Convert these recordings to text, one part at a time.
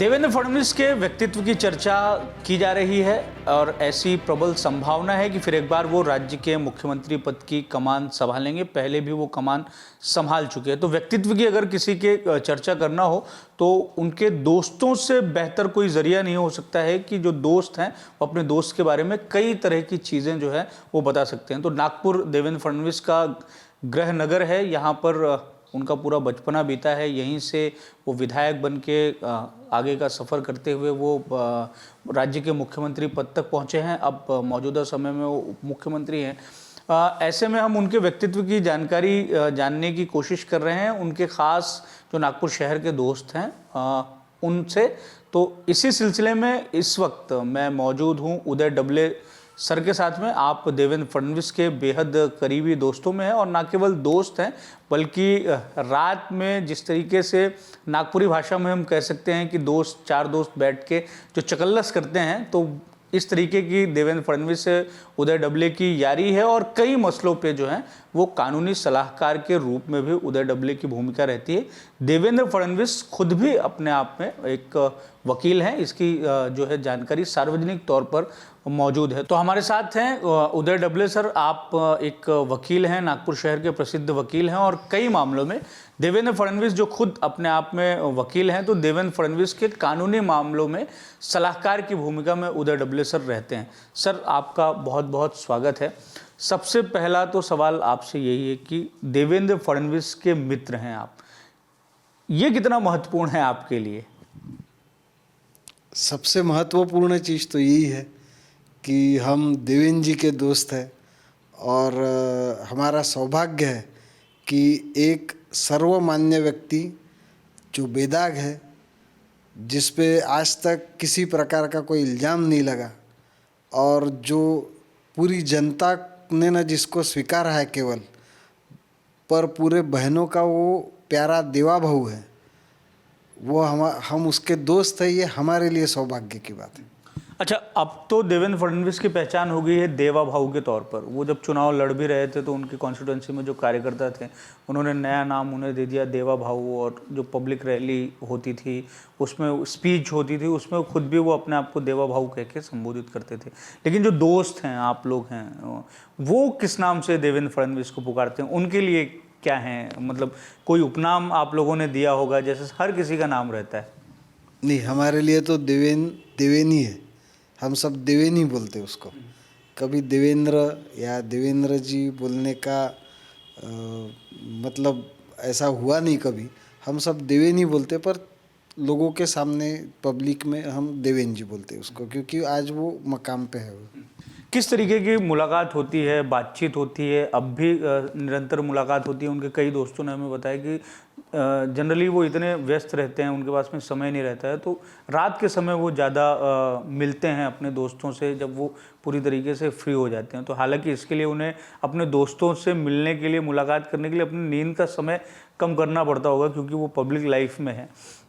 देवेंद्र फडणवीस के व्यक्तित्व की चर्चा की जा रही है और ऐसी प्रबल संभावना है कि फिर एक बार वो राज्य के मुख्यमंत्री पद की कमान संभालेंगे। पहले भी वो कमान संभाल चुके हैं। तो व्यक्तित्व की अगर किसी के चर्चा करना हो तो उनके दोस्तों से बेहतर कोई जरिया नहीं हो सकता है कि जो दोस्त हैं वो अपने दोस्त के बारे में कई तरह की चीज़ें जो है वो बता सकते हैं। तो नागपुर देवेंद्र फडणवीस का गृह नगर है। यहाँ पर उनका पूरा बचपना बीता है। यहीं से वो विधायक बन के आगे का सफ़र करते हुए वो राज्य के मुख्यमंत्री पद तक पहुँचे हैं। अब मौजूदा समय में वो उप मुख्यमंत्री हैं। ऐसे में हम उनके व्यक्तित्व की जानकारी जानने की कोशिश कर रहे हैं, उनके ख़ास जो नागपुर शहर के दोस्त हैं उनसे। तो इसी सिलसिले में इस वक्त मैं मौजूद हूँ उदय डबले सर के साथ में। आप देवेंद्र फडणवीस के बेहद करीबी दोस्तों में हैं और ना केवल दोस्त हैं बल्कि रात में जिस तरीके से नागपुरी भाषा में हम कह सकते हैं कि दोस्त चार दोस्त बैठ के जो चकल्लस करते हैं, तो इस तरीके की देवेंद्र फडणवीस से उदय डबले की यारी है। और कई मसलों पे जो है वो कानूनी सलाहकार के रूप में भी उदय डबले की भूमिका रहती है। देवेंद्र फडणवीस खुद भी अपने आप में एक वकील हैं। इसकी जो है जानकारी सार्वजनिक तौर पर मौजूद है। तो हमारे साथ हैं उदय डबले सर। आप एक वकील हैं, नागपुर शहर के प्रसिद्ध वकील हैं और कई मामलों में देवेंद्र फडणवीस जो खुद अपने आप में वकील हैं, तो देवेंद्र फडणवीस के कानूनी मामलों में सलाहकार की भूमिका में उदय डबले सर रहते हैं। सर, आपका बहुत बहुत स्वागत है। सबसे पहला तो सवाल आपसे यही है कि देवेंद्र फडणवीस के मित्र हैं आप, ये कितना महत्वपूर्ण है आपके लिए? सबसे महत्वपूर्ण चीज़ तो यही है कि हम देवेंद्र जी के दोस्त हैं और हमारा सौभाग्य है कि एक सर्वमान्य व्यक्ति जो बेदाग है, जिस पे आज तक किसी प्रकार का कोई इल्ज़ाम नहीं लगा और जो पूरी जनता ने न जिसको स्वीकारा है केवल, पर पूरे बहनों का वो प्यारा देवा भाऊ है, वो हम उसके दोस्त हैं। ये हमारे लिए सौभाग्य की बात है। अच्छा, अब तो देवेंद्र फडणवीस की पहचान हो गई है देवा भाऊ के तौर पर। वो जब चुनाव लड़ भी रहे थे तो उनकी कॉन्स्टिट्यूंसी में जो कार्यकर्ता थे उन्होंने नया नाम उन्हें दे दिया देवा भाऊ। और जो पब्लिक रैली होती थी उसमें स्पीच होती थी उसमें खुद भी वो अपने आप को देवा भाऊ कह के संबोधित करते थे। लेकिन जो दोस्त हैं, आप लोग हैं, वो किस नाम से देवेंद्र फडणवीस को पुकारते हैं? उनके लिए क्या है, मतलब कोई उपनाम आप लोगों ने दिया होगा जैसे हर किसी का नाम रहता है? नहीं, हमारे लिए तो देवेनी है। हम सब देवेनी बोलते उसको। कभी देवेंद्र या देवेंद्र जी बोलने का मतलब ऐसा हुआ नहीं कभी। हम सब देवेनी बोलते, पर लोगों के सामने पब्लिक में हम देवेंद्र जी बोलते उसको, क्योंकि आज वो मकाम पे है। किस तरीके की मुलाकात होती है, बातचीत होती है? अब भी निरंतर मुलाकात होती है? उनके कई दोस्तों ने हमें बताया कि जनरली वो इतने व्यस्त रहते हैं, उनके पास में समय नहीं रहता है, तो रात के समय वो ज़्यादा मिलते हैं अपने दोस्तों से जब वो पूरी तरीके से फ्री हो जाते हैं। तो हालांकि इसके लिए उन्हें अपने दोस्तों से मिलने के लिए, मुलाकात करने के लिए अपनी नींद का समय कम करना पड़ता होगा क्योंकि वो पब्लिक लाइफ में है।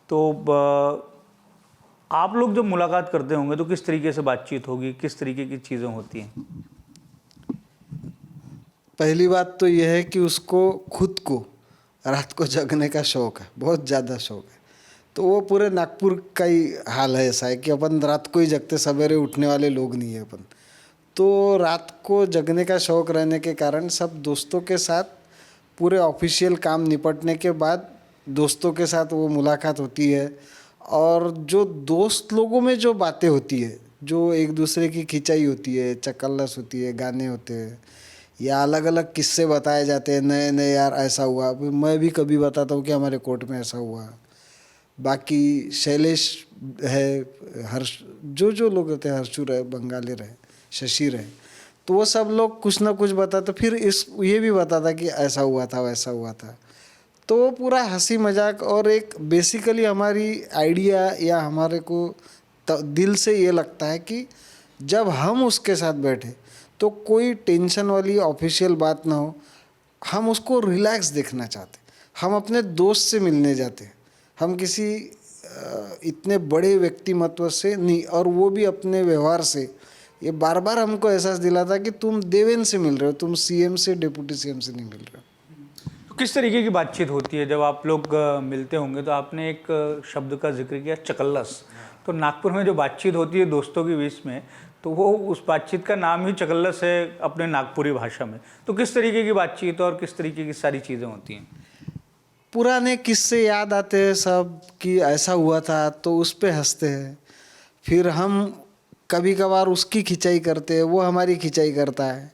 तो आप लोग जब मुलाकात करते होंगे तो किस तरीके से बातचीत होगी, किस तरीके की चीज़ें होती हैं? पहली बात तो यह है कि उसको खुद को रात को जगने का शौक़ है, बहुत ज़्यादा शौक़ है। तो वो पूरे नागपुर का ही हाल है ऐसा है कि अपन रात को ही जगते, सवेरे उठने वाले लोग नहीं है अपन। तो रात को जगने का शौक़ रहने के कारण सब दोस्तों के साथ पूरे ऑफिशियल काम निपटने के बाद दोस्तों के साथ वो मुलाकात होती है। और जो दोस्त लोगों में जो बातें होती है, जो एक दूसरे की खिंचाई होती है, चकल्लस होती है, गाने होते हैं या अलग अलग किस्से बताए जाते हैं, नए नए, यार ऐसा हुआ। मैं भी कभी बताता हूँ कि हमारे कोर्ट में ऐसा हुआ। बाकी शैलेश है, हर्ष, जो लोग होते हैं, हर्षू रहे, बंगाली रहे, शशि रहे, तो वो सब लोग कुछ ना कुछ बताते। फिर ये भी बताता कि ऐसा हुआ था, वैसा हुआ था। तो वो पूरा हंसी मजाक और एक बेसिकली हमारी आइडिया या हमारे को दिल से ये लगता है कि जब हम उसके साथ बैठे तो कोई टेंशन वाली ऑफिशियल बात ना हो। हम उसको रिलैक्स देखना चाहते, हम अपने दोस्त से मिलने जाते, हम किसी इतने बड़े व्यक्तिमत्व से नहीं। और वो भी अपने व्यवहार से ये बार बार हमको एहसास दिलाता कि तुम देवेंद्र से मिल रहे हो, तुम सीएम से, डिप्टी सीएम से नहीं मिल रहे हो। किस तरीके की बातचीत होती है जब आप लोग मिलते होंगे? तो आपने एक शब्द का जिक्र किया, चकल्लस। तो नागपुर में जो बातचीत होती है दोस्तों के बीच में, तो वो उस बातचीत का नाम ही चकल्लस है अपने नागपुरी भाषा में। तो किस तरीके की बातचीत और किस तरीके की सारी चीज़ें होती हैं? पुराने किस्से याद आते हैं सब कि ऐसा हुआ था, तो उस पे हंसते हैं। फिर हम कभी कभार उसकी खिंचाई करते हैं, वो हमारी खिंचाई करता है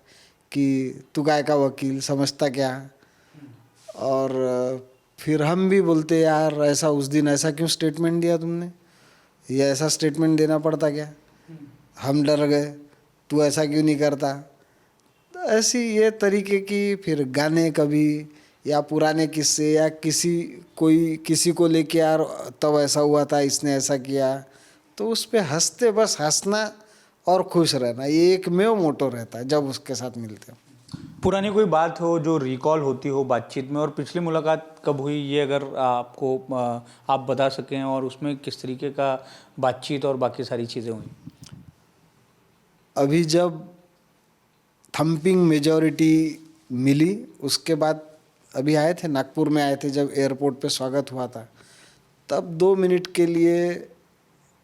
कि तू काय का वकील समझता क्या। और फिर हम भी बोलते यार ऐसा उस दिन ऐसा क्यों स्टेटमेंट दिया तुमने, ये ऐसा स्टेटमेंट देना पड़ता क्या, हम डर गए, तू ऐसा क्यों नहीं करता। तो ऐसी ये तरीके की फिर गाने कभी, या पुराने किस्से, या किसी को लेके यार तब ऐसा हुआ था, इसने ऐसा किया, तो उस पे हंसते, बस हंसना और खुश रहना, ये एक मेव मोटो रहता है जब उसके साथ मिलते हो। पुरानी कोई बात हो जो रिकॉल होती हो बातचीत में, और पिछली मुलाकात कब हुई ये अगर आपको आप बता सकें, और उसमें किस तरीके का बातचीत और बाकी सारी चीज़ें हुई? अभी जब थम्पिंग मेजॉरिटी मिली उसके बाद अभी आए थे, नागपुर में आए थे, जब एयरपोर्ट पे स्वागत हुआ था, तब 2 मिनट के लिए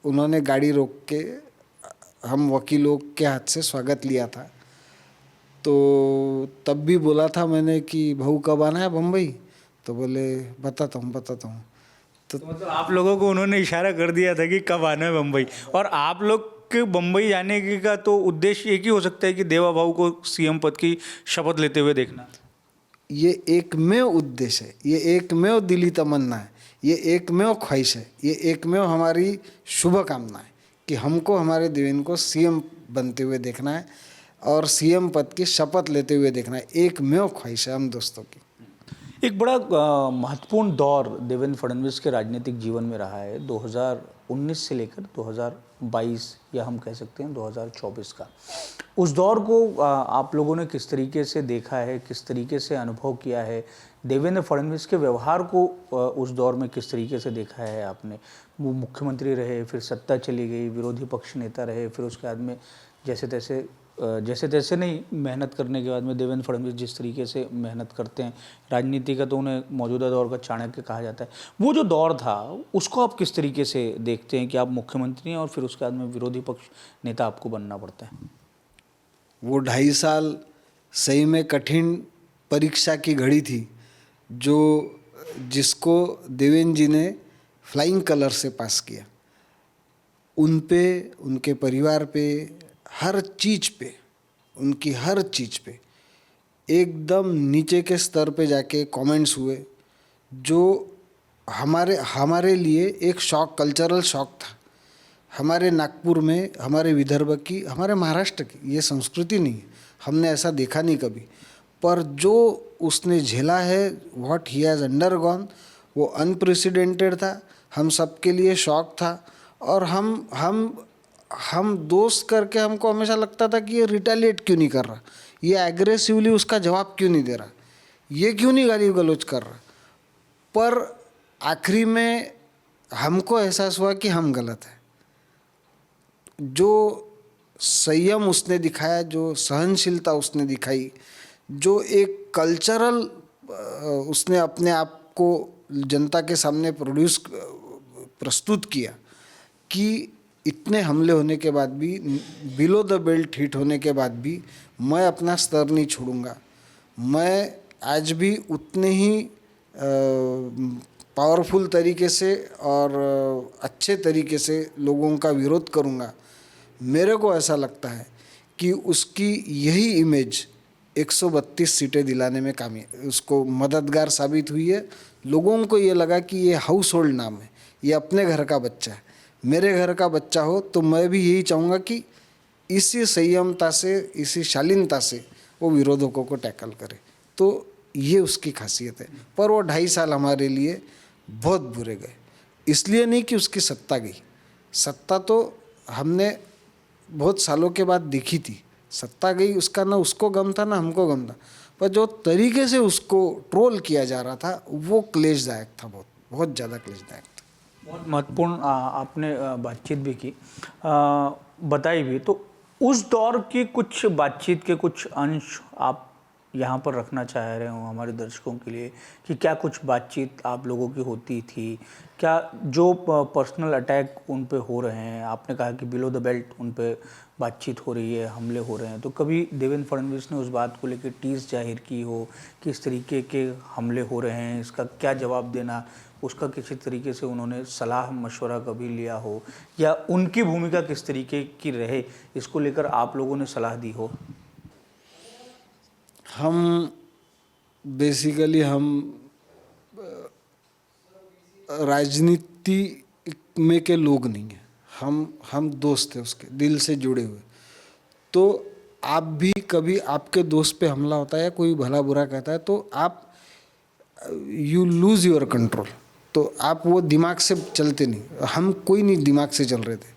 उन्होंने गाड़ी रोक के हम वकीलों के हाथ से स्वागत लिया था। तो तब भी बोला था मैंने कि भाऊ कब आना है बम्बई, तो बोले बताता हूँ। तो मतलब आप लोगों को उन्होंने इशारा कर दिया था कि कब आना है बम्बई, और आप लोग के बम्बई जाने का तो उद्देश्य एक ही हो सकता है कि देवा भाऊ को सीएम पद की शपथ लेते हुए देखना। ये एकमेव उद्देश्य है, ये एकमेव दिली तमन्ना है, ये एकमेव ख्वाहिश है, ये एकमेव हमारी शुभकामना है कि हमको हमारे देवेंद्र को सीएम बनते हुए देखना है और सीएम पद की शपथ लेते हुए देखना है। एकमेव ख्वाहिश है हम दोस्तों की। एक बड़ा महत्वपूर्ण दौर देवेंद्र फडणवीस के राजनीतिक जीवन में रहा है 2019 से लेकर 2022, या हम कह सकते हैं 2024 का। उस दौर को आप लोगों ने किस तरीके से देखा है, किस तरीके से अनुभव किया है? देवेंद्र फडणवीस के व्यवहार को उस दौर में किस तरीके से देखा है आपने? वो मुख्यमंत्री रहे, फिर सत्ता चली गई, विरोधी पक्ष नेता रहे, फिर उसके बाद में जैसे तैसे नहीं, मेहनत करने के बाद में देवेंद्र फडणवीस जिस तरीके से मेहनत करते हैं, राजनीति का तो उन्हें मौजूदा दौर का चाणक्य कहा जाता है। वो जो दौर था उसको आप किस तरीके से देखते हैं कि आप मुख्यमंत्री हैं और फिर उसके बाद में विरोधी पक्ष नेता आपको बनना पड़ता है? वो 2.5 साल सही में कठिन परीक्षा की घड़ी थी, जिसको देवेंद्र जी ने फ्लाइंग कलर से पास किया। उन पे, उनके परिवार पे, हर चीज़ पे, उनकी हर चीज़ पे एकदम नीचे के स्तर पे जाके कमेंट्स हुए, जो हमारे लिए एक शॉक, कल्चरल शॉक था। हमारे नागपुर में, हमारे विदर्भ की, हमारे महाराष्ट्र की ये संस्कृति नहीं है, हमने ऐसा देखा नहीं कभी। पर जो उसने झेला है, व्हाट ही हैज़ अंडरगॉन, वो अनप्रेसिडेंटेड था, हम सबके लिए शॉक था। और हम दोस्त करके हमको हमेशा लगता था कि ये रिटेलिएट क्यों नहीं कर रहा, ये एग्रेसिवली उसका जवाब क्यों नहीं दे रहा, ये क्यों नहीं गाली गलौज कर रहा। पर आखिरी में हमको एहसास हुआ कि हम गलत हैं। जो संयम उसने दिखाया, जो सहनशीलता उसने दिखाई, जो एक कल्चरल उसने अपने आप को जनता के सामने प्रस्तुत किया कि इतने हमले होने के बाद भी, बिलो द बेल्ट हिट होने के बाद भी मैं अपना स्तर नहीं छोड़ूंगा। मैं आज भी उतने ही पावरफुल तरीके से और अच्छे तरीके से लोगों का विरोध करूंगा। मेरे को ऐसा लगता है कि उसकी यही इमेज 132 सीटें दिलाने में उसको मददगार साबित हुई है। लोगों को ये लगा कि ये हाउस होल्ड नाम है, ये अपने घर का बच्चा है। मेरे घर का बच्चा हो तो मैं भी यही चाहूँगा कि इसी संयमता से, इसी शालीनता से वो विरोधकों को टैकल करे। तो ये उसकी खासियत है। पर वो 2.5 साल हमारे लिए बहुत बुरे गए, इसलिए नहीं कि उसकी सत्ता गई। सत्ता तो हमने बहुत सालों के बाद देखी थी, सत्ता गई उसका ना उसको गम था ना हमको गम था। पर जो तरीके से उसको ट्रोल किया जा रहा था वो क्लेशदायक था, बहुत ज़्यादा क्लेशदायक था। बहुत महत्वपूर्ण आपने बातचीत भी की, बताई भी। तो उस दौर की कुछ बातचीत के कुछ अंश आप यहाँ पर रखना चाह रहे हो हमारे दर्शकों के लिए कि क्या कुछ बातचीत आप लोगों की होती थी, क्या जो पर्सनल अटैक उन पे हो रहे हैं, आपने कहा कि बिलो द बेल्ट उन पे बातचीत हो रही है, हमले हो रहे हैं, तो कभी देवेंद्र फडणवीस ने उस बात को लेकर टीस जाहिर की हो कि इस तरीके के हमले हो रहे हैं, इसका क्या जवाब देना, उसका किसी तरीके से उन्होंने सलाह मशवरा कभी लिया हो, या उनकी भूमिका किस तरीके की रहे, इसको लेकर आप लोगों ने सलाह दी हो? हम बेसिकली राजनीति में के लोग नहीं हैं, हम दोस्त हैं उसके, दिल से जुड़े हुए। तो आप भी कभी आपके दोस्त पे हमला होता है या कोई भला बुरा कहता है तो आप यू लूज़ योर कंट्रोल, तो आप वो दिमाग से चलते नहीं। हम कोई नहीं दिमाग से चल रहे थे,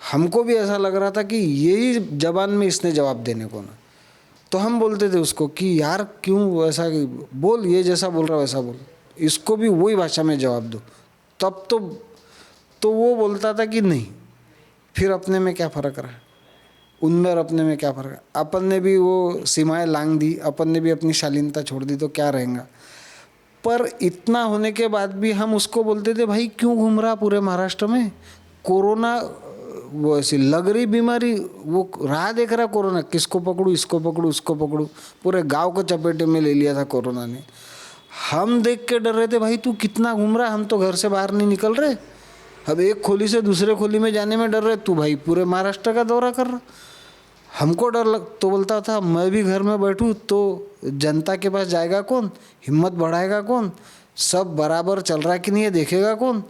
हमको भी ऐसा लग रहा था कि यही जबान में इसने जवाब देने को ना, तो हम बोलते थे उसको कि यार क्यों वैसा बोल, ये जैसा बोल रहा वैसा बोल, इसको भी वही भाषा में जवाब दो। तब तो वो बोलता था कि नहीं, फिर अपने में क्या फ़र्क रहा, उनमें और अपने में क्या फ़र्क है, अपन ने भी वो सीमाएं लांघ दी, अपन ने भी अपनी शालीनता छोड़ दी, तो क्या रहेगा। पर इतना होने के बाद भी हम उसको बोलते थे भाई क्यों घूम रहा पूरे महाराष्ट्र में, कोरोना वो ऐसी लग रही बीमारी, वो राह देख रहा कोरोना, किसको पकड़ूँ, इसको पकड़ूँ, उसको पकड़ूँ, पूरे गांव को चपेटे में ले लिया था कोरोना ने। हम देख के डर रहे थे भाई तू कितना घूम रहा, हम तो घर से बाहर नहीं निकल रहे, अब एक खोली से दूसरे खोली में जाने में डर रहे, तू भाई पूरे महाराष्ट्र का दौरा कर रहा। हमको डर लग तो बोलता था मैं भी घर में बैठूँ तो जनता के पास जाएगा कौन, हिम्मत बढ़ाएगा कौन, सब बराबर चल रहा कि नहीं है देखेगा कौन।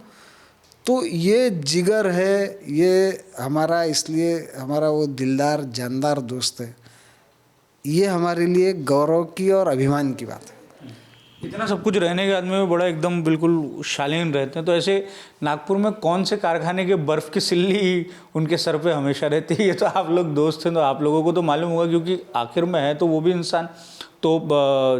तो ये जिगर है ये हमारा, इसलिए हमारा वो दिलदार जानदार दोस्त है, ये हमारे लिए गौरव की और अभिमान की बात है। इतना सब कुछ रहने के आदमी में बड़ा एकदम बिल्कुल शालीन रहते हैं, तो ऐसे नागपुर में कौन से कारखाने के बर्फ़ की सिल्ली उनके सर पे हमेशा रहती है? ये तो आप लोग दोस्त हैं तो आप लोगों को तो मालूम होगा, क्योंकि आखिर में है तो वो भी इंसान, तो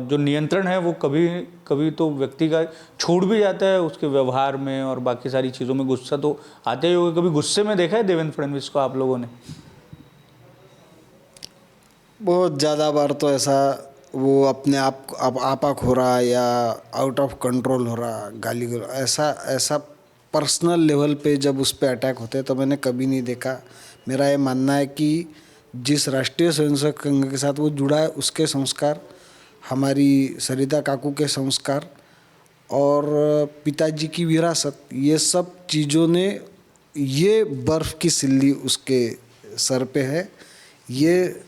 जो नियंत्रण है वो कभी कभी तो व्यक्ति का छूट भी जाता है उसके व्यवहार में और बाकी सारी चीज़ों में। गुस्सा तो आते ही होगा, कभी गुस्से में देखा है देवेंद्र फडणवीस को आप लोगों ने? बहुत ज़्यादा बार तो ऐसा वो अपने आप आपा खो रहा या आउट ऑफ कंट्रोल हो रहा, गाली ऐसा पर्सनल लेवल पे जब उस पर अटैक होते हैं तो मैंने कभी नहीं देखा। मेरा ये मानना है कि जिस राष्ट्रीय स्वयंसेवक संघ के साथ वो जुड़ा है उसके संस्कार, हमारी सरिता काकू के संस्कार और पिताजी की विरासत, ये सब चीज़ों ने, ये बर्फ़ की सिल्ली उसके सर पे है, ये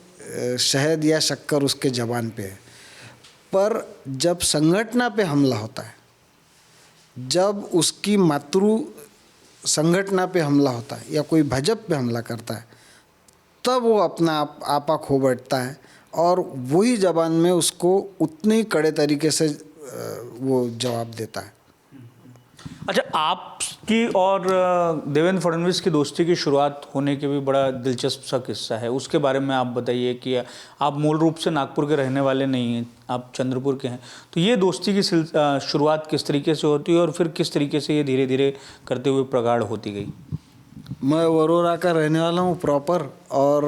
शहद या शक्कर उसके ज़बान पे है। पर जब संगठना पे हमला होता है, जब उसकी मातृ संगठना पे हमला होता है या कोई भाजपा पे हमला करता है, तब वो अपना आपा खो बैठता है और वही ज़बान में उसको उतने ही कड़े तरीके से वो जवाब देता है। अच्छा, आपकी और देवेंद्र फडणवीस की दोस्ती की शुरुआत होने के भी बड़ा दिलचस्प सा किस्सा है, उसके बारे में आप बताइए कि आप मूल रूप से नागपुर के रहने वाले नहीं हैं, आप चंद्रपुर के हैं, तो ये दोस्ती की शुरुआत किस तरीके से होती है और फिर किस तरीके से ये धीरे धीरे करते हुए प्रगाढ़ होती गई? मैं वरोरा का रहने वाला हूँ प्रॉपर, और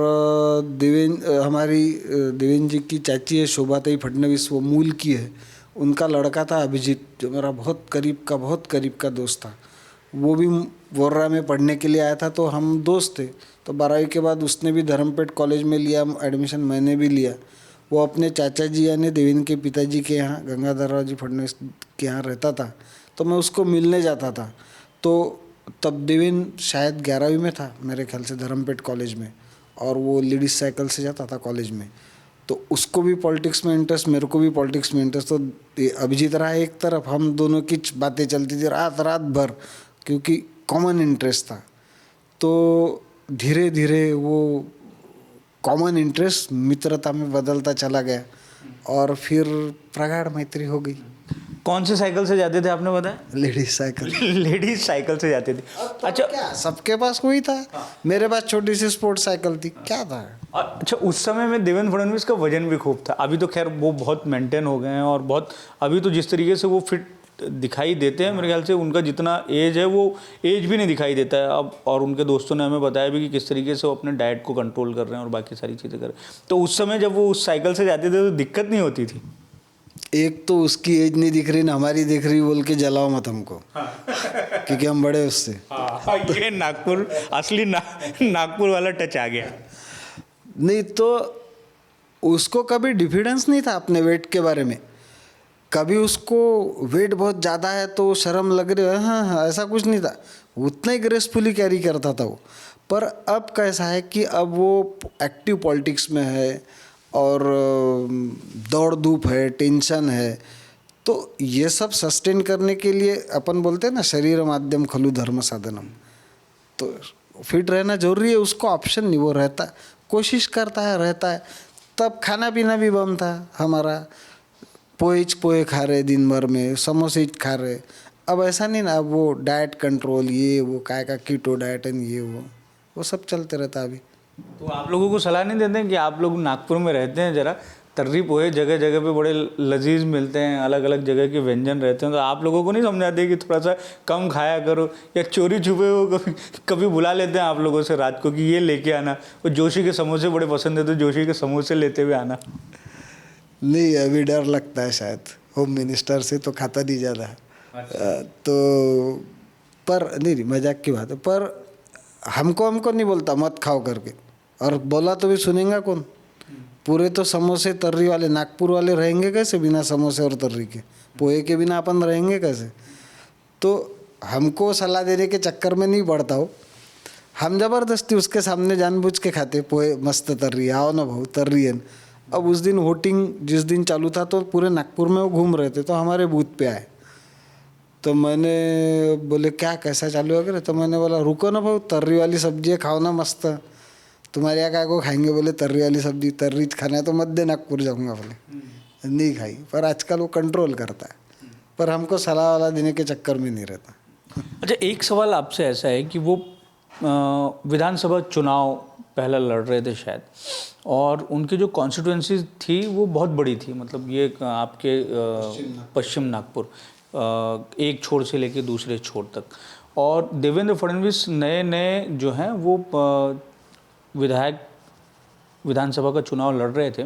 हमारी देवेंद्र जी की चाची है शोभाताई फडणवीस, वो मूल की है, उनका लड़का था अभिजीत जो मेरा बहुत करीब का दोस्त था, वो भी वरोरा में पढ़ने के लिए आया था, तो हम दोस्त थे। तो 12वीं के बाद उसने भी धर्मपेट कॉलेज में लिया एडमिशन, मैंने भी लिया। वो अपने चाचा जी यानी देवेंद्र के पिताजी के यहाँ गंगाधरराव जी फडणवीस के यहाँ रहता था, तो मैं उसको मिलने जाता था। तो तब देवेंद्र शायद 11वीं में था मेरे ख्याल से धर्मपेट कॉलेज में, और वो लेडीज साइकिल से जाता था कॉलेज में। तो उसको भी पॉलिटिक्स में इंटरेस्ट, मेरे को भी पॉलिटिक्स में इंटरेस्ट। तो अभिजीत रहा एक तरफ, हम दोनों की बातें चलती थी रात भर, क्योंकि कॉमन इंटरेस्ट था। तो धीरे धीरे वो कॉमन इंटरेस्ट मित्रता में बदलता चला गया और फिर प्रगाढ़ मैत्री हो गई। कौन से साइकिल से जाते थे आपने बताया? Ladies cycle. लेडीज साइकिल से जाते थे। अच्छा, क्या सबके पास वही था? मेरे पास छोटी सी स्पोर्ट्स साइकिल थी, क्या था। अच्छा, उस समय में देवेंद्र फडणवीस का वजन भी खूब था, अभी तो खैर वो बहुत मेंटेन हो गए हैं और बहुत, अभी तो जिस तरीके से वो फिट दिखाई देते हैं। मेरे ख्याल से उनका जितना एज है वो एज भी नहीं दिखाई देता है अब। और उनके दोस्तों ने हमें बताया भी कि किस तरीके से वो अपने डाइट को कंट्रोल कर रहे हैं और बाकी सारी चीज़ें कर रहे हैं। तो उस समय जब वो उस साइकिल से जाते थे तो दिक्कत नहीं होती थी? एक तो उसकी एज नहीं दिख रही ना हमारी दिख रही, बोल के जलाओ मत हमको, क्योंकि हम बड़े उससे। ये नागपुर असली नागपुर वाला टच आ गया। नहीं तो उसको कभी डिफिडेंस नहीं था अपने वेट के बारे में। कभी उसको वेट बहुत ज़्यादा है तो शर्म लग रही है, हाँ हाँ, ऐसा कुछ नहीं था। उतना ही ग्रेसफुली कैरी करता था वो। पर अब कैसा है कि अब वो एक्टिव पॉलिटिक्स में है और दौड़ धूप है, टेंशन है, तो ये सब सस्टेन करने के लिए अपन बोलते हैं ना, शरीर माध्यम खलु धर्म साधनम, तो फिट रहना जरूरी है। उसको ऑप्शन नहीं, वो रहता, कोशिश करता है, रहता है। तब खाना पीना भी बंद था हमारा, पोहे खा रहे दिन भर में, समोसे खा रहे। अब ऐसा नहीं ना, अब वो डाइट कंट्रोल, ये वो काय का कीटो डाइट एंड ये वो सब चलते रहता अभी। तो आप लोगों को सलाह नहीं देते हैं कि आप लोग नागपुर में रहते हैं, ज़रा तर्री पोहे जगह जगह पे बड़े लजीज मिलते हैं, अलग अलग जगह के व्यंजन रहते हैं, तो आप लोगों को नहीं समझाते कि थोड़ा सा कम खाया करो? या चोरी छुपे वो कभी बुला लेते हैं आप लोगों से रात को कि ये लेके आना, वो जोशी के समोसे बड़े पसंद है तो जोशी के समोसे लेते हुए आना? नहीं, अभी डर लगता है शायद, होम मिनिस्टर से तो खाता नहीं ज़्यादा। तो पर नहीं, मजाक की बात है। पर हमको नहीं बोलता मत खाओ करके, और बोला तो भी सुनेगा कौन? पूरे तो समोसे तर्री वाले नागपुर वाले रहेंगे कैसे बिना समोसे और तर्री के? पोहे के बिना अपन रहेंगे कैसे? तो हमको सलाह देने के चक्कर में नहीं पड़ता हो, हम ज़बरदस्ती उसके सामने जानबूझ के खाते पोहे, मस्त तर्री, आओ ना भाऊ तर्री है। अब उस दिन वोटिंग जिस दिन चालू था तो पूरे नागपुर में वो घूम रहे थे, तो हमारे बूथ पे आए, तो मैंने बोले क्या कैसा चालू है करे? तो मैंने बोला रुको ना भाऊ, तर्री वाली सब्जी है, खाओ ना मस्त। तुम्हारे यहाँ क्या को खाएंगे? बोले तर्री वाली सब्जी, तर्री खाना है तो मध्य नागपुर जाऊँगा। बोले नहीं खाई। पर आजकल वो कंट्रोल करता है, पर हमको सलाह वाला देने के चक्कर में नहीं रहता। अच्छा, एक सवाल आपसे ऐसा है कि वो विधानसभा चुनाव पहला लड़ रहे थे शायद, और उनकी जो कॉन्स्टिट्यूएंसी थी वो बहुत बड़ी थी, मतलब ये आपके पश्चिम नागपुर, एक छोर से लेके दूसरे छोर तक, और देवेंद्र फडणवीस नए जो हैं वो विधायक विधानसभा का चुनाव लड़ रहे थे।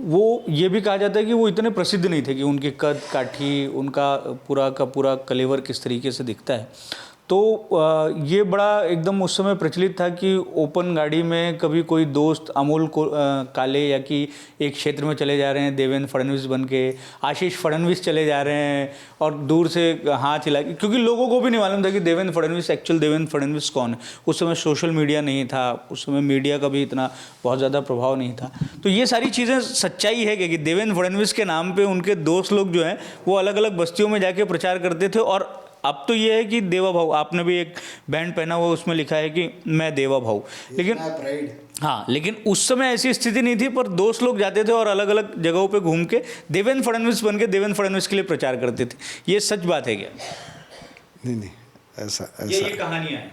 वो ये भी कहा जाता है कि वो इतने प्रसिद्ध नहीं थे कि उनके कद काठी, उनका पूरा का पूरा कलेवर किस तरीके से दिखता है। तो ये बड़ा एकदम उस समय प्रचलित था कि ओपन गाड़ी में कभी कोई दोस्त अमोल को काले या कि एक क्षेत्र में चले जा रहे हैं देवेंद्र फडणवीस बन के, आशीष फडणवीस चले जा रहे हैं, और दूर से हाथ हिला के, क्योंकि लोगों को भी नहीं मालूम था कि देवेंद्र फडणवीस एक्चुअल देवेंद्र फडणवीस कौन है। उस समय सोशल मीडिया नहीं था, उस समय मीडिया का भी इतना बहुत ज़्यादा प्रभाव नहीं था। तो ये सारी चीज़ें सच्चाई है कि देवेंद्र फडणवीस के नाम पर उनके दोस्त लोग जो हैं वो अलग अलग बस्तियों में जाके प्रचार करते थे। और अब तो ये है कि देवा भाऊ, आपने भी एक बैंड पहना हुआ, उसमें लिखा है कि मैं देवा भाऊ, लेकिन हाँ, लेकिन उस समय ऐसी स्थिति नहीं थी। पर दोस्त लोग जाते थे और अलग अलग जगहों पे घूम के देवेंद्र फडणवीस बन के देवेंद्र फडणवीस के लिए प्रचार करते थे। ये सच बात है क्या? नहीं, ऐसा ये कहानियाँ हैं।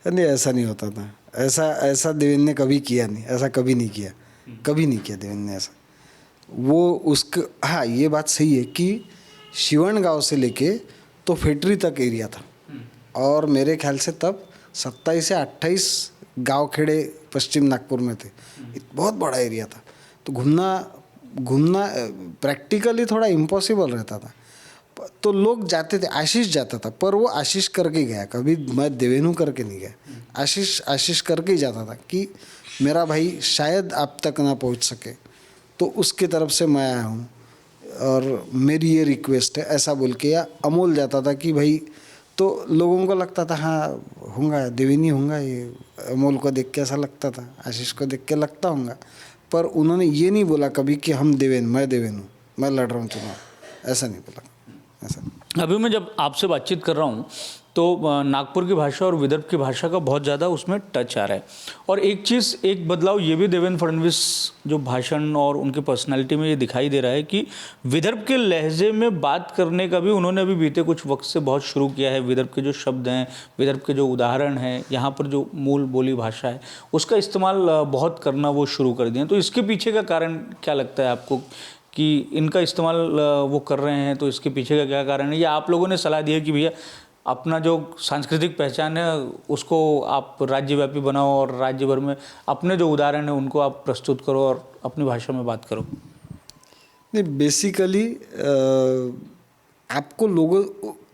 नहीं, ऐसा नहीं होता था। ऐसा देवेंद्र ने कभी किया नहीं, ऐसा कभी नहीं किया, कभी नहीं किया देवेंद्र ने ऐसा। वो उसके, हाँ ये बात सही है कि शिवण गांव से लेके तो फेटरी तक एरिया था, और मेरे ख्याल से तब 27 से 28 गांव खेड़े पश्चिम नागपुर में थे। बहुत बड़ा एरिया था, तो घूमना प्रैक्टिकली थोड़ा इम्पॉसिबल रहता था। तो लोग जाते थे, आशीष जाता था, पर वो आशीष करके गया, कभी मैं देवेनु करके नहीं गया। आशीष करके ही जाता था कि मेरा भाई शायद आप तक ना पहुंच सके, तो उसकी तरफ से मैं आया हूँ और मेरी ये रिक्वेस्ट है, ऐसा बोल के। या अमोल जाता था कि भाई, तो लोगों को लगता था हाँ होगा देवेनी होगा, ये अमोल को देख के ऐसा लगता था, आशीष को देख के लगता होगा। पर उन्होंने ये नहीं बोला कभी कि हम मैं देवेन हूँ, मैं लड़ रहा हूँ चुनाव, ऐसा नहीं बोला, ऐसा। अभी मैं जब आपसे बातचीत कर रहा हूँ तो नागपुर की भाषा और विदर्भ की भाषा का बहुत ज़्यादा उसमें टच आ रहा है। और एक बदलाव ये भी देवेंद्र फडणवीस जो भाषण और उनके पर्सनालिटी में ये दिखाई दे रहा है कि विदर्भ के लहजे में बात करने का भी उन्होंने अभी बीते कुछ वक्त से बहुत शुरू किया है। विदर्भ के जो शब्द हैं, विदर्भ के जो उदाहरण हैं, यहाँ पर जो मूल बोली भाषा है, उसका इस्तेमाल बहुत करना वो शुरू कर दिए। तो इसके पीछे का कारण क्या लगता है आपको कि इनका इस्तेमाल वो कर रहे हैं, तो इसके पीछे का क्या कारण है? या आप लोगों ने सलाह दी है कि भैया अपना जो सांस्कृतिक पहचान है उसको आप राज्यव्यापी बनाओ और राज्य भर में अपने जो उदाहरण है उनको आप प्रस्तुत करो और अपनी भाषा में बात करो? नहीं, बेसिकली आपको लोगों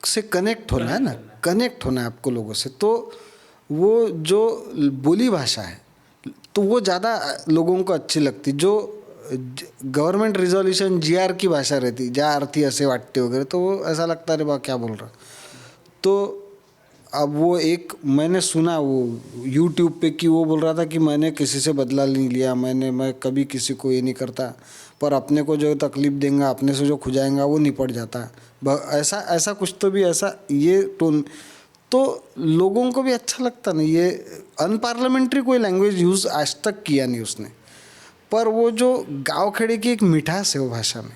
से कनेक्ट होना है ना, कनेक्ट होना है आपको लोगों से। तो वो जो बोली भाषा है तो वो ज़्यादा लोगों को अच्छी लगती। जो गवर्नमेंट रिजोल्यूशन जीआर की भाषा रहती, ज्या अर्थी असे वाटते वगैरह, तो वो ऐसा लगता है अरे बा क्या बोल रहा। तो अब वो एक मैंने सुना वो यूट्यूब पे कि वो बोल रहा था कि मैंने किसी से बदला नहीं लिया, मैं कभी किसी को ये नहीं करता, पर अपने को जो तकलीफ देंगे, अपने से जो खुजाएंगा वो निपट जाता। ऐसा ऐसा कुछ तो भी ऐसा ये टोन, तो लोगों को भी अच्छा लगता नहीं। ये अनपार्लियामेंट्री कोई लैंग्वेज यूज़ आज तक किया नहीं उसने, पर वो जो गाँव खेड़े की एक मिठास है वो भाषा में,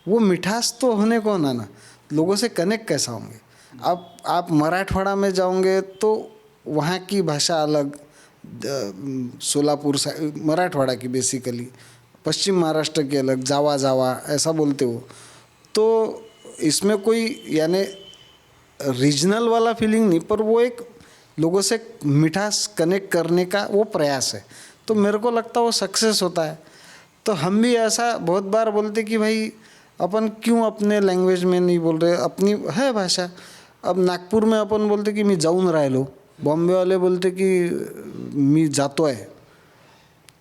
वो मिठास तो होने को ना लोगों से कनेक्ट कैसा होंगे। अब आप मराठवाड़ा में जाओगे तो वहाँ की भाषा अलग, सोलापुर मराठवाड़ा की बेसिकली, पश्चिम महाराष्ट्र की अलग, जावा जावा ऐसा बोलते हो। तो इसमें कोई यानी रीजनल वाला फीलिंग नहीं, पर वो एक लोगों से मिठास कनेक्ट करने का वो प्रयास है। तो मेरे को लगता है वो सक्सेस होता है। तो हम भी ऐसा बहुत बार बोलते कि भाई अपन क्यों अपने लैंग्वेज में नहीं बोल रहे, अपनी है भाषा। अब नागपुर में अपन बोलते कि मी जाऊन राहिलो, बॉम्बे वाले बोलते कि मी जातो है।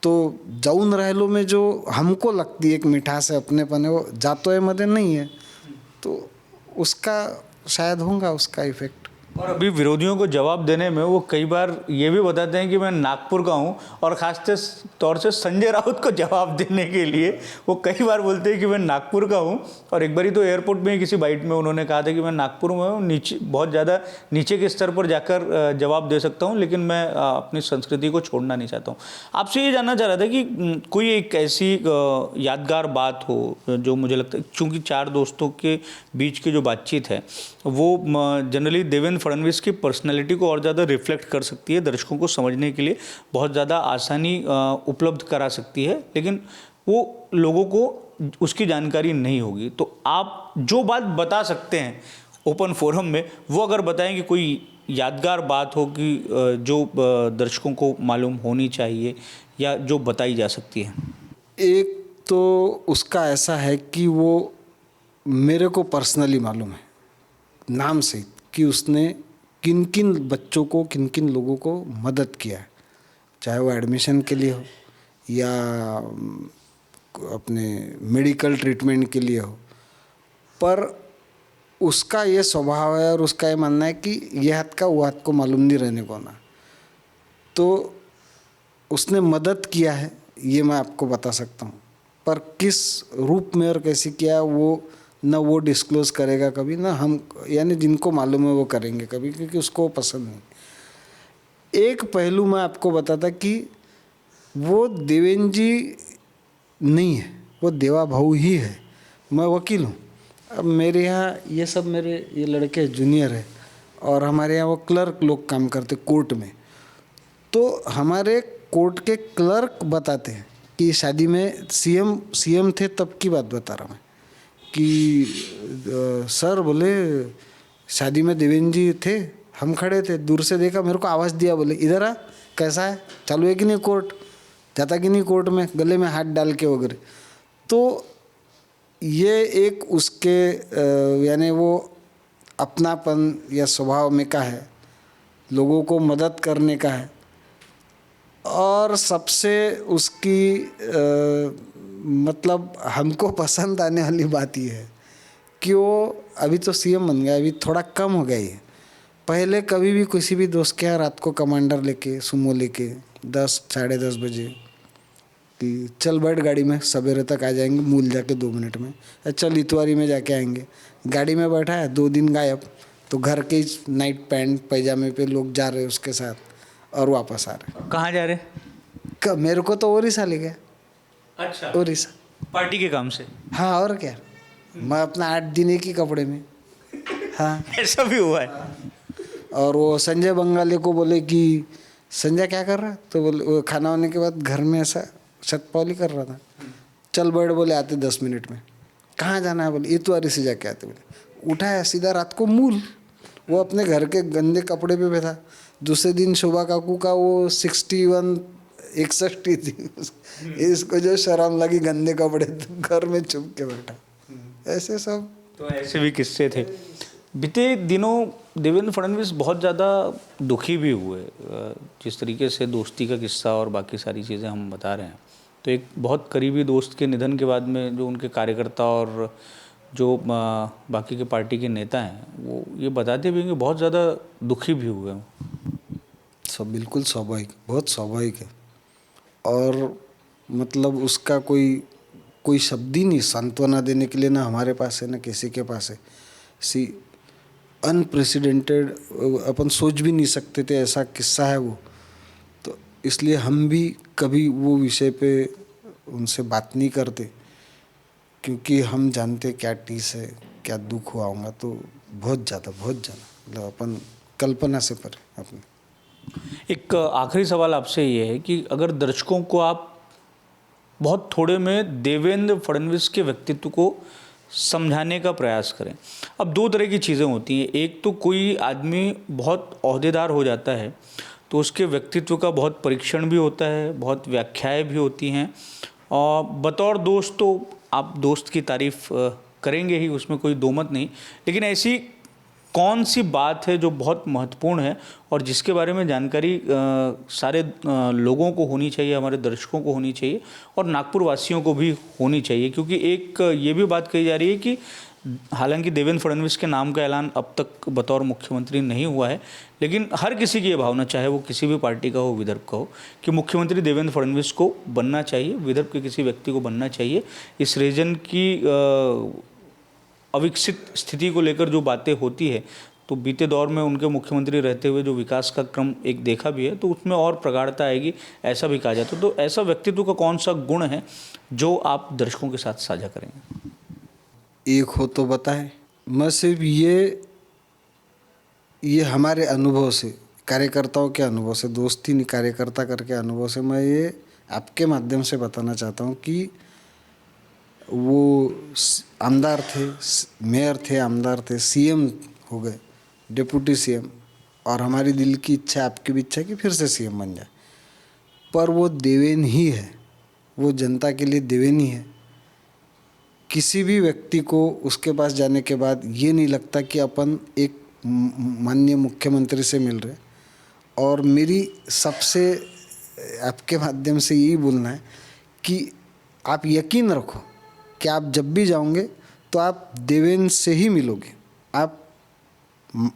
तो जाऊन राहिलो में जो हमको लगती है एक मिठास है, अपनेपन है, वो जातो है मध्ये नहीं है। तो उसका शायद होगा उसका इफेक्ट। और अभी विरोधियों को जवाब देने में वो कई बार ये भी बताते हैं कि मैं नागपुर का हूँ, और ख़ास तौर से संजय राउत को जवाब देने के लिए वो कई बार बोलते हैं कि मैं नागपुर का हूँ। और एक बारी तो एयरपोर्ट में किसी बाइट में उन्होंने कहा था कि मैं नागपुर में हूँ, नीचे बहुत ज़्यादा नीचे के स्तर पर जाकर जवाब दे सकता हूँ, लेकिन मैं अपनी संस्कृति को छोड़ना नहीं चाहता हूँ। आपसे ये जानना चाह रहा था कि कोई एक ऐसी यादगार बात हो जो मुझे लगता है, चूँकि 4 दोस्तों के बीच की जो बातचीत है वो जनरली देवेंद्र फडणवीस की पर्सनैलिटी को और ज़्यादा रिफ्लेक्ट कर सकती है, दर्शकों को समझने के लिए बहुत ज़्यादा आसानी उपलब्ध करा सकती है, लेकिन वो लोगों को उसकी जानकारी नहीं होगी। तो आप जो बात बता सकते हैं ओपन फोरम में, वो अगर बताएं कि कोई यादगार बात हो कि जो दर्शकों को मालूम होनी चाहिए या जो बताई जा सकती है। एक तो उसका ऐसा है कि वो मेरे को पर्सनली मालूम है नाम से कि उसने किन किन बच्चों को, किन किन लोगों को मदद किया है, चाहे वो एडमिशन के लिए हो या अपने मेडिकल ट्रीटमेंट के लिए हो। पर उसका ये स्वभाव है और उसका ये मानना है कि ये हाथ का वो हाथ को मालूम नहीं रहने को ना। तो उसने मदद किया है ये मैं आपको बता सकता हूँ, पर किस रूप में और कैसे किया वो ना वो डिस्क्लोज़ करेगा कभी, ना हम, यानी जिनको मालूम है वो करेंगे कभी, क्योंकि उसको पसंद नहीं। एक पहलू मैं आपको बताता कि वो देवेंद्र जी नहीं है, वो देवा भाऊ ही है। मैं वकील हूँ। अब मेरे यहाँ ये सब मेरे ये लड़के जूनियर है और हमारे यहाँ वो क्लर्क लोग काम करते कोर्ट में। तो हमारे कोर्ट के क्लर्क बताते हैं कि शादी में सीएम थे तब की बात बता रहा मैं कि सर बोले शादी में देवेंद्र जी थे, हम खड़े थे, दूर से देखा, मेरे को आवाज़ दिया, बोले इधर आ, कैसा है, चालू है कि नहीं कोर्ट, जाता कि नहीं कोर्ट में, गले में हाथ डाल के वगैरह। तो ये एक उसके यानी वो अपनापन या स्वभाव में का है, लोगों को मदद करने का है। और सबसे उसकी मतलब हमको पसंद आने वाली बात ये है कि वो अभी तो सीएम बन गया, अभी थोड़ा कम हो गया ये। पहले कभी भी किसी भी दोस्त के यहाँ रात को कमांडर लेके, सुमो लेके 10 साढ़े 10 बजे कि चल बैठ गाड़ी में, सवेरे तक आ जाएंगे, मूल जाके 2 मिनट में, चल इतवारी में जाके आएंगे। गाड़ी में बैठा है, 2 दिन गायब, तो घर के नाइट पैंट पैजामे पे लोग जा रहे उसके साथ और वापस आ रहे। कहाँ जा रहे? मेरे को तो ओरिसा ले गया। अच्छा, ओरिसा पार्टी के काम से? हाँ, और क्या, मैं अपना 8 दिन एक ही कपड़े में। हाँ, ऐसा भी हुआ है। और वो संजय बंगाली को बोले कि संजय क्या कर रहा है, तो बोले वो खाना होने के बाद घर में ऐसा शतपौली कर रहा था। चल बैठ बोले आते 10 मिनट में। कहाँ जाना है बोले इतवारी से जाके आते बोले। उठाया सीधा रात को मूल, वो अपने घर के गंदे कपड़े पे बैठा। दूसरे दिन शोभा काकू का वो 61 थी, इसको जो शर्म लगी गंदे कपड़े तो घर में चुप के बैठा। ऐसे सब तो ऐसे भी किस्से थे। बीते दिनों देवेंद्र फडणवीस बहुत ज़्यादा दुखी भी हुए, जिस तरीके से दोस्ती का किस्सा और बाकी सारी चीज़ें हम बता रहे हैं। तो एक बहुत करीबी दोस्त के निधन के बाद में जो उनके कार्यकर्ता और जो बाकी के पार्टी के नेता हैं वो ये बताते भी हैं कि बहुत ज़्यादा दुखी भी हुए हैं। सब बिल्कुल स्वाभाविक, बहुत स्वाभाविक है। और मतलब उसका कोई शब्द ही नहीं सांत्वना देने के लिए, ना हमारे पास है ना किसी के पास है। सी अनप्रेसिडेंटेड, अपन सोच भी नहीं सकते थे ऐसा किस्सा है वो। तो इसलिए हम भी कभी वो विषय पे उनसे बात नहीं करते, क्योंकि हम जानते क्या टीस है, क्या दुख हुआ होगा। तो बहुत ज़्यादा मतलब अपन कल्पना से परे अपने। एक आखिरी सवाल आपसे ये है कि अगर दर्शकों को आप बहुत थोड़े में देवेंद्र फडणवीस के व्यक्तित्व को समझाने का प्रयास करें। अब दो तरह की चीज़ें होती हैं। एक तो कोई आदमी बहुत ओहदेदार हो जाता है तो उसके व्यक्तित्व का बहुत परीक्षण भी होता है, बहुत व्याख्याएं भी होती हैं, और बतौर दोस्त तो आप दोस्त की तारीफ़ करेंगे ही, उसमें कोई दो मत नहीं। लेकिन ऐसी कौन सी बात है जो बहुत महत्वपूर्ण है और जिसके बारे में जानकारी सारे लोगों को होनी चाहिए, हमारे दर्शकों को होनी चाहिए और नागपुर वासियों को भी होनी चाहिए? क्योंकि एक ये भी बात कही जा रही है कि हालांकि देवेंद्र फडणवीस के नाम का ऐलान अब तक बतौर मुख्यमंत्री नहीं हुआ है, लेकिन हर किसी की ये भावना, चाहे वो किसी भी पार्टी का हो, विदर्भ का हो, कि मुख्यमंत्री देवेंद्र फडणवीस को बनना चाहिए, विदर्भ के किसी व्यक्ति को बनना चाहिए। इस रीजन की अविकसित स्थिति को लेकर जो बातें होती है, तो बीते दौर में उनके मुख्यमंत्री रहते हुए जो विकास का क्रम एक देखा भी है, तो उसमें और प्रगाढ़ता आएगी, ऐसा भी कहा जाता है। तो ऐसा व्यक्तित्व का कौन सा गुण है जो आप दर्शकों के साथ साझा करेंगे? एक हो तो बताएं। मैं सिर्फ ये हमारे अनुभव से, कार्यकर्ताओं के अनुभव से, दोस्ती नहीं कार्यकर्ता करके अनुभव से मैं ये आपके माध्यम से बताना चाहता हूँ कि वो आमदार थे, मेयर थे, आमदार थे, सीएम हो गए, डिप्टी सीएम, और हमारी दिल की इच्छा, आपकी भी इच्छा है कि फिर से सीएम बन जाए। पर वो देवेन ही है, वो जनता के लिए देवेन ही है। किसी भी व्यक्ति को उसके पास जाने के बाद ये नहीं लगता कि अपन एक माननीय मुख्यमंत्री से मिल रहे। और मेरी सबसे आपके माध्यम से यही बोलना है कि आप यकीन रखो कि आप जब भी जाओगे तो आप देवेंद्र से ही मिलोगे। आप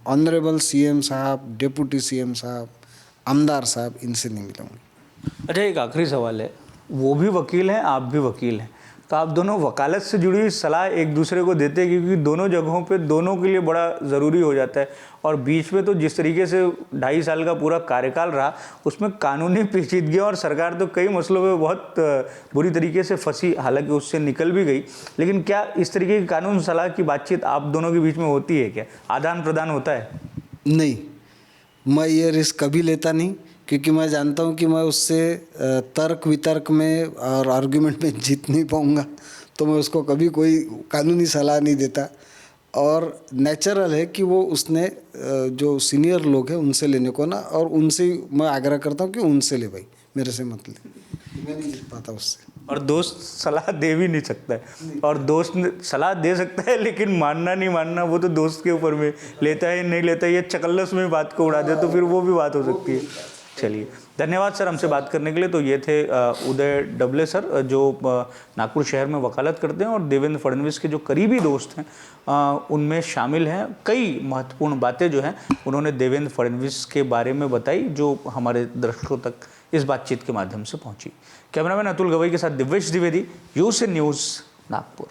ऑनरेबल सीएम साहब, डिप्टी सीएम साहब, आमदार साहब, इनसे नहीं मिलोगे। अच्छा, एक आखिरी सवाल है। वो भी वकील हैं, आप भी वकील हैं, तो आप दोनों वकालत से जुड़ी हुई सलाह एक दूसरे को देते हैं, क्योंकि दोनों जगहों पे दोनों के लिए बड़ा ज़रूरी हो जाता है। और बीच में तो जिस तरीके से 2.5 साल का पूरा कार्यकाल रहा, उसमें कानूनी पेचीदगियाँ और सरकार तो कई मसलों में बहुत बुरी तरीके से फंसी, हालांकि उससे निकल भी गई। लेकिन क्या इस तरीके की कानून सलाह की बातचीत आप दोनों के बीच में होती है? क्या आदान प्रदान होता है? नहीं, मैं ये रिस्क कभी लेता नहीं, क्योंकि मैं जानता हूँ कि मैं उससे तर्क वितर्क में और आर्गुमेंट में जीत नहीं पाऊँगा। तो मैं उसको कभी कोई कानूनी सलाह नहीं देता। और नेचुरल है कि वो उसने जो सीनियर लोग हैं उनसे लेने को ना, और उनसे मैं आग्रह करता हूँ कि उनसे ले भाई, मेरे से मत ले, मैं नहीं जीत पाता उससे। और दोस्त सलाह दे भी नहीं सकता है, और दोस्त सलाह दे सकता है लेकिन मानना नहीं मानना वो तो दोस्त के ऊपर में, लेता है नहीं लेता है, ये चकल्लस में बात को उड़ा दे तो फिर वो भी बात हो सकती है। चलिए, धन्यवाद सर हमसे बात करने के लिए। तो ये थे उदय डबले सर, जो नागपुर शहर में वकालत करते हैं और देवेंद्र फडणवीस के जो करीबी दोस्त हैं उनमें शामिल हैं। कई महत्वपूर्ण बातें जो हैं उन्होंने देवेंद्र फडणवीस के बारे में बताई, जो हमारे दर्शकों तक इस बातचीत के माध्यम से पहुंची। कैमरामैन अतुल गवई के साथ दिव्येश द्विवेदी, यूसे न्यूज़, नागपुर।